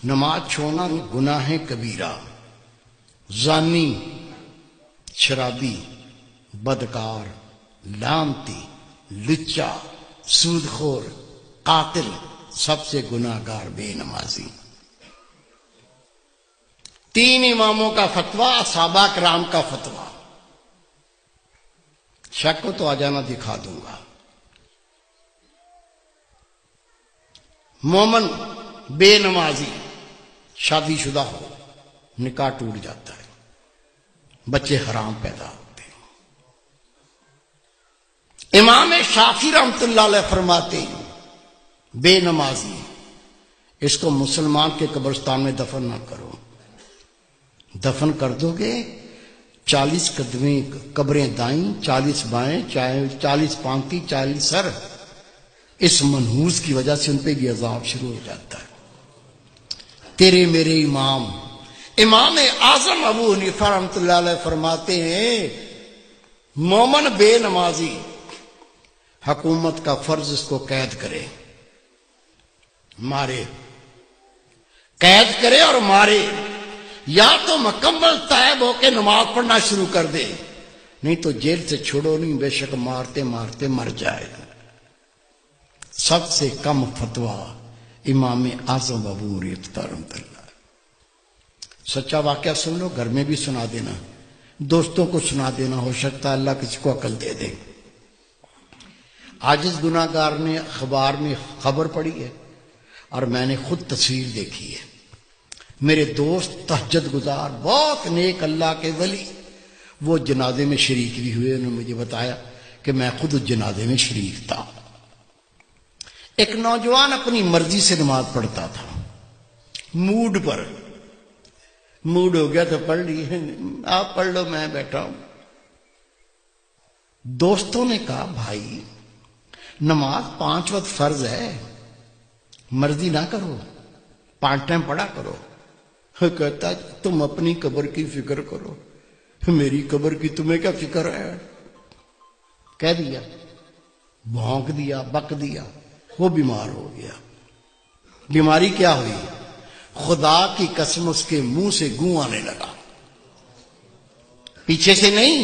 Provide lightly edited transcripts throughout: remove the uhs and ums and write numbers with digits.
نماز چھوڑنا گناہ کبیرہ، زانی، شرابی، بدکار، لعنتی، لچا، سود خور، قاتل، سب سے گناہ گار بے نمازی۔ 3 اماموں کا فتویٰ، صحابہ کرام کا فتویٰ۔ شک کو تو آ جانا، دکھا دوں گا۔ مومن بے نمازی شادی شدہ ہو، نکاح ٹوٹ جاتا ہے، بچے حرام پیدا ہوتے ہیں۔ امام شافعی رحمۃ اللہ علیہ فرماتے ہیں بے نمازی اس کو مسلمان کے قبرستان میں دفن نہ کرو، دفن کر دو گے 40 قدمیں قبریں دائیں، 40 بائیں، 40 پانتی، 40 سر، اس منحوس کی وجہ سے ان پہ یہ عذاب شروع ہو جاتا ہے۔ تیرے میرے امام اعظم ابو حنیفہ رحمۃ اللہ علیہ فرماتے ہیں مومن بے نمازی حکومت کا فرض اس کو قید کرے، مارے، قید کرے اور مارے، یا تو مکمل تائب ہو کے نماز پڑھنا شروع کر دے، نہیں تو جیل سے چھوڑو نہیں، بے شک مارتے مارتے مر جائے۔ سب سے کم فتویٰ امام اعظم ابو حنیفہ رحمۃ اللہ۔ سچا واقعہ سن لو، گھر میں بھی سنا دینا، دوستوں کو سنا دینا، ہو سکتا ہے اللہ کسی کو عقل دے دے۔ عاجز گناہ گار نے اخبار میں خبر پڑھی ہے اور میں نے خود تصویر دیکھی ہے۔ میرے دوست تہجد گزار، بہت نیک اللہ کے ولی، وہ جنازے میں شریک بھی ہوئے، انہوں نے مجھے بتایا کہ میں خود اس جنازے میں شریک تھا۔ ایک نوجوان اپنی مرضی سے نماز پڑھتا تھا، موڈ پر، موڈ ہو گیا تو پڑھ لی، آپ پڑھ لو میں بیٹھا ہوں۔ دوستوں نے کہا بھائی نماز 5 وقت فرض ہے، مرضی نہ کرو، 5 ٹائم پڑھا کرو۔ کہتا تم اپنی قبر کی فکر کرو، میری قبر کی تمہیں کیا فکر ہے؟ کہہ دیا، بھونک دیا، بک دیا، وہ بیمار ہو گیا۔ بیماری کیا ہوئی؟ خدا کی قسم اس کے منہ سے گوں آنے لگا، پیچھے سے نہیں،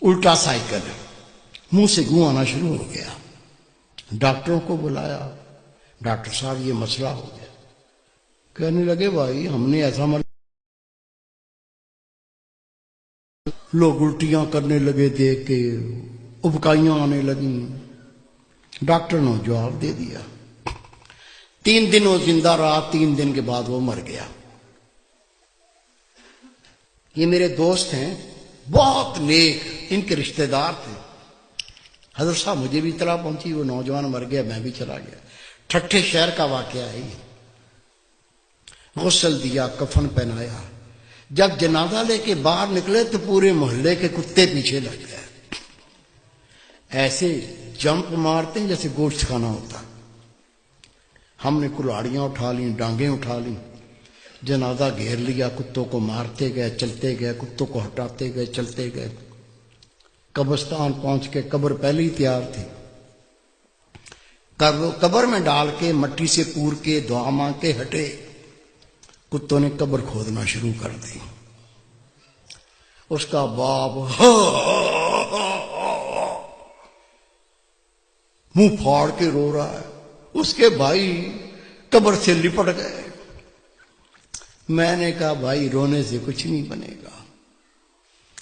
الٹا سائیکل، منہ سے گوں آنا شروع ہو گیا۔ ڈاکٹروں کو بلایا، ڈاکٹر صاحب یہ مسئلہ ہو گیا۔ کہنے لگے بھائی ہم نے ایسا لوگ الٹیاں کرنے لگے، دیکھ کے ابکائیاں آنے لگیں۔ ڈاکٹر نے جواب دے دیا۔ 3 دن وہ زندہ رہا، 3 دن کے بعد وہ مر گیا۔ یہ میرے دوست ہیں، بہت نیک، ان کے رشتہ دار تھے۔ حضرت صاحب مجھے بھی اطلاع پہنچی وہ نوجوان مر گیا، میں بھی چلا گیا۔ ٹھٹھے شہر کا واقعہ ہے یہ۔ غسل دیا، کفن پہنایا، جب جنازہ لے کے باہر نکلے تو پورے محلے کے کتے پیچھے لگ گئے، ایسے جمپ مارتے ہیں جیسے گوشت کھانا ہوتا۔ ہم نے کلاڑیاں اٹھا لیں، ڈانگیں اٹھا لیں، جنازہ گھیر لیا، کتوں کو مارتے گئے، چلتے گئے، کتوں کو ہٹاتے گئے، چلتے گئے۔ قبرستان پہنچ کے قبر پہلے ہی تیار تھی، قبر میں ڈال کے مٹی سے پور کے دعا مانگ کے ہٹے، کتوں نے قبر کھودنا شروع کر دی۔ اس کا باپ منہ پھاڑ کے رو رہا ہے، اس کے بھائی قبر سے لپٹ گئے۔ میں نے کہا بھائی رونے سے کچھ نہیں بنے گا،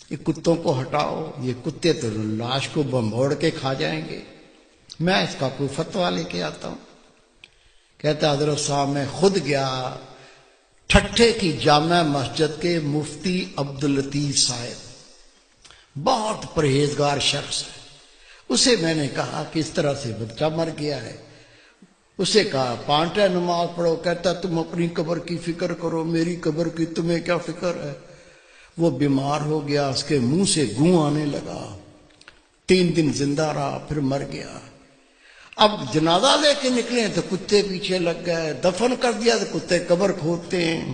یہ کتوں کو ہٹاؤ، یہ کتے تو لاش کو بمبوڑ کے کھا جائیں گے، میں اس کا کوئی فتویٰ لے کے آتا ہوں۔ کہتا حضرت صاحب میں خود گیا، ٹھٹھے کی جامع مسجد کے مفتی عبداللطیف صاحب، بہت پرہیزگار شخص ہے، اسے میں نے کہا کہ اس طرح سے بچہ مر گیا ہے۔ اسے کہا 5 ٹائم نماز پڑھو، کہتا تم اپنی قبر کی فکر کرو، میری قبر کی تمہیں کیا فکر ہے؟ وہ بیمار ہو گیا، اس کے منہ سے گوں آنے لگا، 3 دن زندہ رہا، پھر مر گیا۔ اب جنازہ لے کے نکلے تو کتے پیچھے لگ گئے، دفن کر دیا تو کتے قبر کھودتے ہیں۔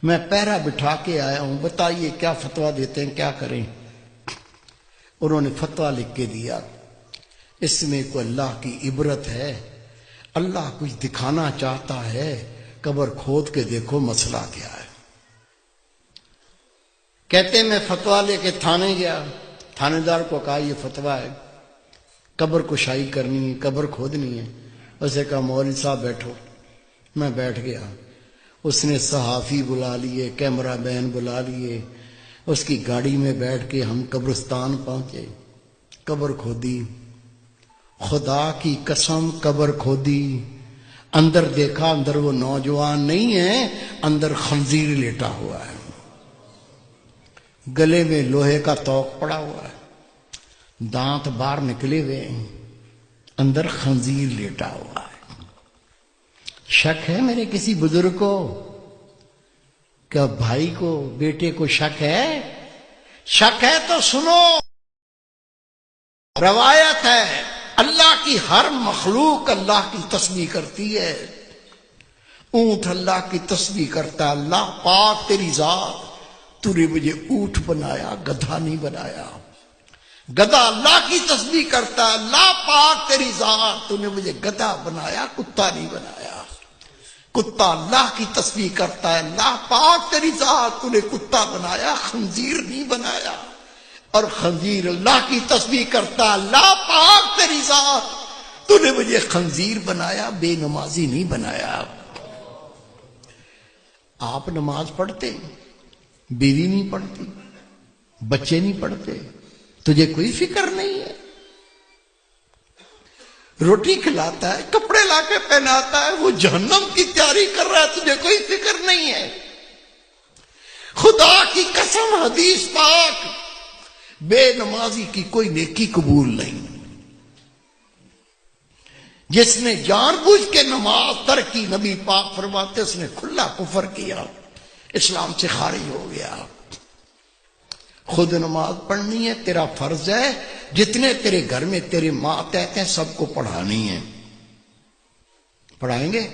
میں پہرا بٹھا کے آیا ہوں، بتائیے کیا فتویٰ دیتے ہیں، کیا کریں؟ انہوں نے فتویٰ لکھ کے دیا، اس میں کوئی اللہ کی عبرت ہے، اللہ کچھ دکھانا چاہتا ہے قبر کھود کے دیکھو مسئلہ کیا ہے۔ کہتے میں فتویٰ لے کے تھانے گیا، تھانے دار کو کہا یہ فتویٰ ہے، قبر کشائی کرنی ہے، قبر کھودنی ہے۔ اسے کہا مولوی صاحب بیٹھو۔ میں بیٹھ گیا، اس نے صحافی بلا لیے، کیمرہ مین بلا لیے، اس کی گاڑی میں بیٹھ کے ہم قبرستان پہنچے، قبر کھودی، خدا کی قسم قبر کھودی، اندر دیکھا، اندر وہ نوجوان نہیں ہے، اندر خنزیر لیٹا ہوا ہے، گلے میں لوہے کا توق پڑا ہوا ہے، دانت باہر نکلے ہوئے ہیں، اندر خنزیر لیٹا ہوا ہے۔ شک ہے میرے کسی بزرگ کو؟ کیا بھائی کو، بیٹے کو شک ہے؟ شک ہے تو سنو، روایت ہے اللہ کی ہر مخلوق اللہ کی تسبیح کرتی ہے۔ اونٹ اللہ کی تسبیح کرتا ہے، اللہ پاک تیری ذات، تو نے مجھے اونٹ بنایا، گدھا نہیں بنایا۔ گدھا اللہ کی تسبیح کرتا ہے، اللہ پاک تیری ذات، تو نے مجھے گدھا بنایا، کتا نہیں بنایا۔ کتا اللہ کی تسبیح کرتا ہے، اللہ پاک تیری ذات، تو نے کتا بنایا، خنزیر نہیں بنایا۔ اور خنزیر اللہ کی تسبیح کرتا ہے، اللہ پاک تیری ذات، تو نے مجھے خنزیر بنایا، بے نمازی نہیں بنایا۔ آپ نماز پڑھتے، بیوی نہیں پڑھتی، بچے نہیں پڑھتے، تجھے کوئی فکر نہیں ہے؟ روٹی کھلاتا ہے، کپڑے لا کے پہناتا ہے، وہ جہنم کی تیاری کر رہا ہے، تجھے کوئی فکر نہیں ہے؟ خدا کی قسم حدیث پاک، بے نمازی کی کوئی نیکی قبول نہیں۔ جس نے جان بوجھ کے نماز ترک کی، نبی پاک فرماتے اس نے کھلا کفر کیا، اسلام سے خارج ہو گیا۔ خود نماز پڑھنی ہے، تیرا فرض ہے، جتنے تیرے گھر میں تیرے ماتحت ہیں سب کو پڑھانی ہے۔ پڑھائیں گے؟